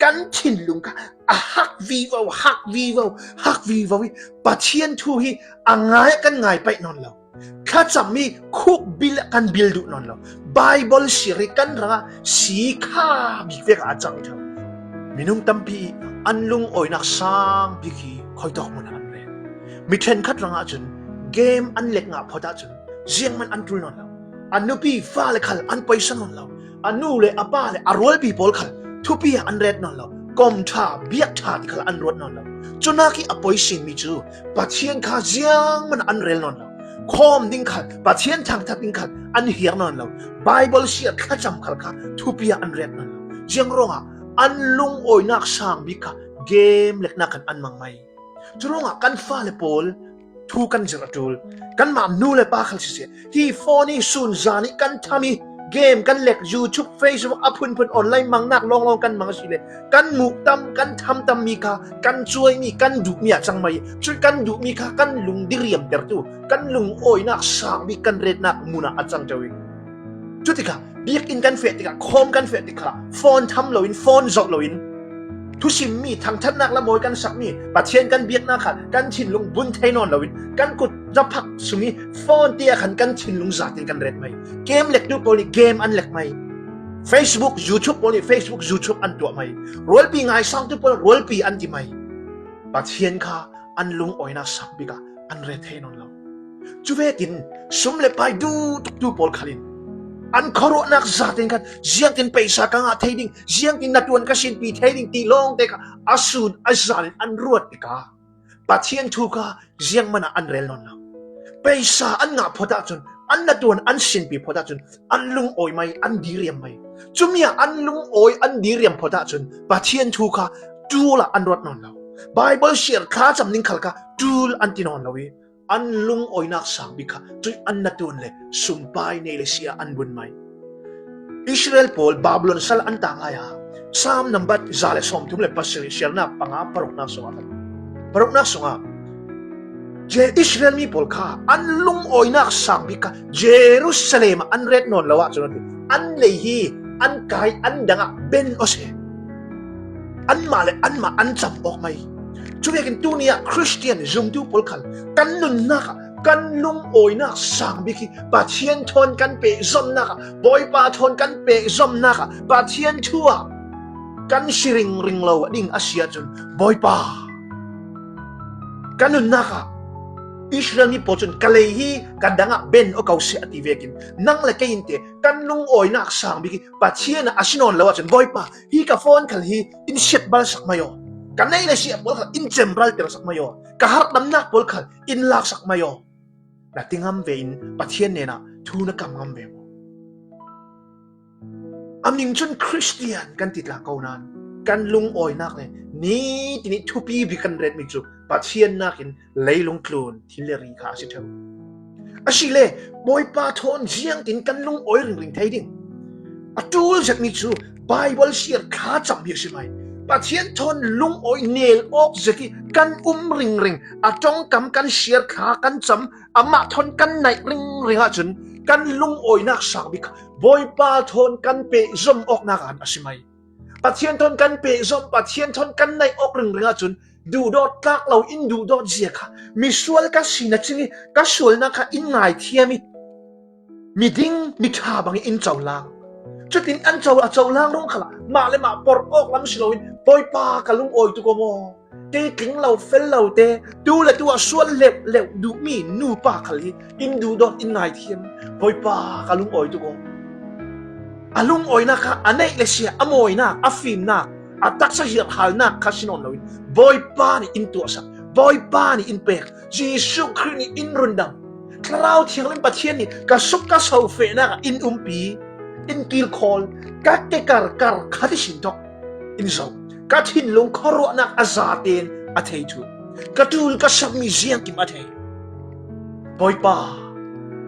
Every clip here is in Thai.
กันชินลุงค่ะฮักวีวฮักวีวฮักวีวปัจเจียนทูฮีงายกันงายไปนอนเราข้าจะมีคุกบิลกันบิลดูนอนเราไบเบิลสิริกันระสีข้าบิเวกอาจังเถอะมินุงตั้มพีอันลุงโอยนักสร้างบิกีคอยตอกมันอันเรนมิเทนคัดรังอาจนเกมอันเล็กงาพอดาจนเสียงมันอันตุลนอนเราอันนูปีฟ้าเลยขัลอันไปสนอนเราอันนูเลยอาป้าเลยอารวลปีพอลขัลทุปีอันเรดนอนเรากอมท่าเบียกท่าที่ขัลอันรถนอนเราจนนักที่อภัยสินมิจูปัจเจียนข้าเสียงมันอันเรลนอนเราคอมดิ้งขัลปัจเจียนทางทัดดิ้งขัลอันเฮียนอนเราไบเบิลเสียข้าจำขัลข้าทุปีอันเรดนอนเราเสียงร้องอันลุงโอยนักสร้างบิกะเกมเล็กนักกันอันมังไม่จุลงกันฟ้าเลยพอลทูกันจระจูลกันมานูเลยป้าขัลเสียที่โฟนี่ซุนจานี่กันทามีเกมกันเล็กยูทูบเฟซบุ๊กอัพพุ่นออนไลน์มังนักลองกันมังสิเลยกันหมูตำกันทำตำมีค่ะกันช่วยมีกันดุมีจังไม่ช่วยกันดุมีค่ะกันลุงดิเรียมเดร์ตูกันลุงโอยนักสร้างบิกันเรดนักมุนาจังเจวิจุดที่ค่ะบิกอินกันเฟติค่ะคอมกันเฟติค่ะฟอนทำโลอินฟอนจอกโลอินทุสิมมีทางทัดนักละโมยกันสักมีปัจเจียนกันเบียกนักขัดกันชินลงบุญไทยนอนละวินกันกุดจะพักสุมีฟอนเตียขันกันชินลงจัดกันเร็ดไหมเกมเล็กดูโพลีเกมอันเล็กไหม Facebook YouTube โพลี Facebook YouTube อันตัวไหมรัวปีไงสร้างตัวโพลีรัวปีอันที่ไหมปัจเจียนข้าอันลุงอ้อยนักสักบิกะอันเร็ดไทยนอนละจูเวกินสมเลไปดูตุกดูโพลขัลินอันคารวนักจัดกันเสียงกินไปสักงาเทดิ้งเสียงกินนัดวันก็สินปีเทดิ้งตีลงเด็กอาสูดอาจารย์อันรวดเด็กปัจเจียนทุกข์เสียงมันอันเรลนละไปสักอันงาพอดาจนอันนัดวันอันสินปีพอดาจนอันลุงโอยไม่อันดีเรียมไม่จุมีอันลุงโอยอันดีเรียมพอดาจนปัจเจียนทุกข์ดูละอันรวดนอนละไบเบิลเชียร์ข้าจำนิ่งขลักดูลอันที่นอนละวิอันลุงโอยนักสังบิกะจุยอันนัดวันเลยสุมไปในเลเซียอันบุญไม่อิสราเอลพอลบาบิโลนสัลอันต่างไงฮะสามนับบัดซาเลสอมทุ่มเลยปัสสิริเชียร์นับปังอาปรกนักสงฆ์ปรกนักสงฆ์เจอิสราเอลมีพอลข้าอันลุงโอยนักสังบิกะเยรูซาเล็มอันเรดนอนละวะจนนั้นอันเลฮีอันไกอันดังเบนโอเซอันมาเลยอันมาอันจำออกไหมช่วยกันตัวนี้คริสเตียนจุ่มดูพอลขันกันนุนนักกันลุงโอยนักสังบิกิปัจเจียนทนกันเปะซอมนักบอยปาทนกันเปะซอมนักปัจเจียนชั่วกันสิริงริงเราดิ่งอาเซียจนบอยปากันนุนนักอิสราเอลมีพอจนกะเลยฮีกันดังเบนโอเกาเสียติเวกินนั่งเลยแกอินเตกันลุงโอยนักสังบิกิปัจเจียนอาชินอนเราจนบอยปาฮีกับฟอนขันฮีอินเช็ดบาลสักมาโยกันในเลเซียพอลขันอินเจมบรัลเตอร์สักมาโยกะฮาร์ดำนักพอลขันอินลากสักมาโยแต่ที่งามเวินปัจเจียนเนี่ยนะทูนักงามเวมอันยิ่งจนคริสเตียนกันติดหลักเอานั้นกันลุงโอยนักเลยนี่ทีนี้ทุบีบิกันเร็ดมิจูปัจเจียนนักินเลยลงคลูนที่เลรีคาสิเท่าอาศิเล่บอยปาทอนเจียงตินกันลุงโอยริงไทยดิ่งอัตูลจากมิจูไบเบิลเชียร์ข้าจำเยอะใช่ไหมปัจเจียนทอนลุงโอยเนลออกจากกันริงอาจงกำกันเชียร์ขากันจำอามาทอนกันในริงอาจนกันลุงโอยนักสักบิกบอยปาทอนกันเปะซอมออกนักอันอาศิไม่ปัจเจียนทอนกันเปะซอมปัจเจียนทอนกันในออกริงอาจนดูดอดกักเราอินดูดอดเจียค่ะมีส่วนกัสินะจิงกัส่วนนะคะอินไงเทียมีดิ้งมีชาบังอินเจ้าลางจุดอินอันเจ้าลางร้องขละมาเลยมาปอร์ออกลำสิโลวินบอยปากับลุงโอยตุกโมเตะกิงเราเฟลเราเตะดูเลยตัวส่วนเล็บดูมีนูปาขลีอินดูดอดอินไงเทียมบอยปากับลุงโอยตุกโมอาลุงโอยนะคะอันไหนเลเซียอโมยนะอาฟิมนะอาตักซะเหียบหัลนะคาสิโนนเราวินบอยปานี่อินตัวสักบอยปานี่อินเปกจีสุครีนี่อินรุนดังคราวเที่ยงเล่นปัจเจียนนี่กะสุกกะเสาเฟนะอินปีอินกิลคอลกัดเกการขัดสินทอกอินโซกัดหินลงคอร์นักอาซาเตนอาเทจูกัดตูลกัดสักมีเสียงกิมอาเทบอยปา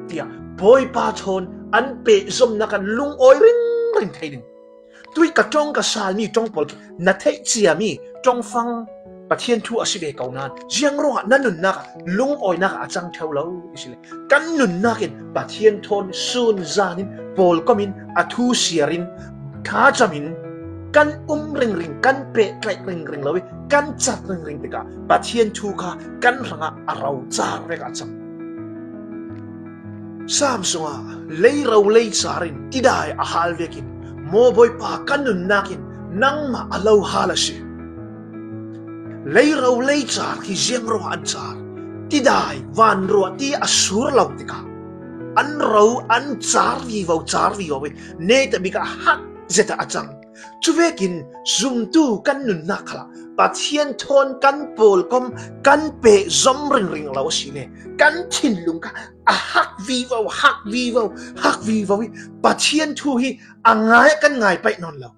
เตียบอยปาทนอันเปะสมนักลุงโอยริงไทยนึงด้วยกระจงกระสามีจงปลดนัดเทเจียมีจงฟังประเทศทั่วอาศิเบกเอานานเจียงร้องนั่นนุนนักลุงโอยนักอาจังเท่าเราอิสิเลกันนุนนักเองประเทศทนซูนจานินโปลก็มินอาทูเสียรินข้าจามิน กันเริงกันเปะไกลเริงเลยกันจัดเริงติกาปะเทียนทูค่ะกันรังอาเราจาเรกาจังสามสงาเลยเราเลยจารินที่ได้อาหารเวกินโมบอยปากันนุนนักินนั่งมาอาเราฮาลสิเลยเราเลยจาร์ที่เจียงรัวอันจาร์ที่ได้วันรัวที่อสูรเราติกาอันเราอันจาร์วีวเวเนตบิกาฮักเจตอาจังช่วยกินซุมตูกันนุนนักละปัทเทียนทนกันโปลกมกันเปะซอมริงเราสิเนกันทินลุงกะฮักวีวปัทเทียนทูฮีอ่างไงกันไงไปนอนเรา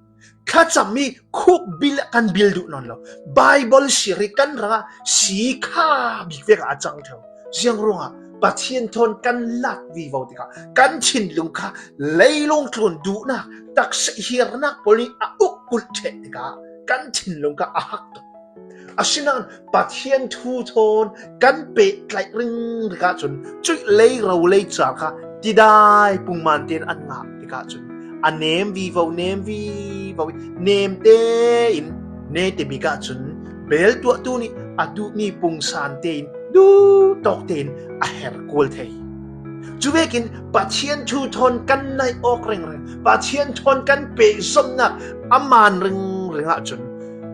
ข้าจะมีคุกบิลกันบิลดูนอนเราไบเบิลสิริกันระสีข้าบิกเวกอาจังเถอะเสียงร้องปัทเทียนทนกันลักวีวติกากันทินลุงกะเลยลงทนดูนะตักเสียนักพลีอุกกุลเทติกากันทินลุงกะฮักตัวอาชินันปัทเทียนทูโทนกันเปะไกลริงติกาจนจุยเลยเราเลยจากค่ะที่ได้ปุ่งมันเตียนอันงาติกาจนอันเนมวีวเนมเตอินเนตบิกาจนเบลตัวนี้อดูมีปุ่งสานเตอินดูตอกเตอินอาเฮร์กูลเทย์จูเวกินปัทเทียนทูทนกันในออกเริงปัทเทียนทนกันเปะสมนักอามานเริงจน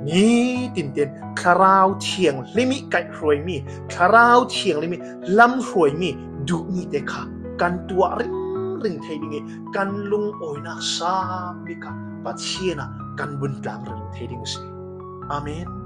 นี่ตินเตียนคาราวเทียงลิมิไก่รวยมีคาราวเทียงลิมิลำรวยมีดูนี่เด็กค่ะกันตัวring thei dingi kan lung oina sa bika pathiena kan bun tlang ring thei ding si amen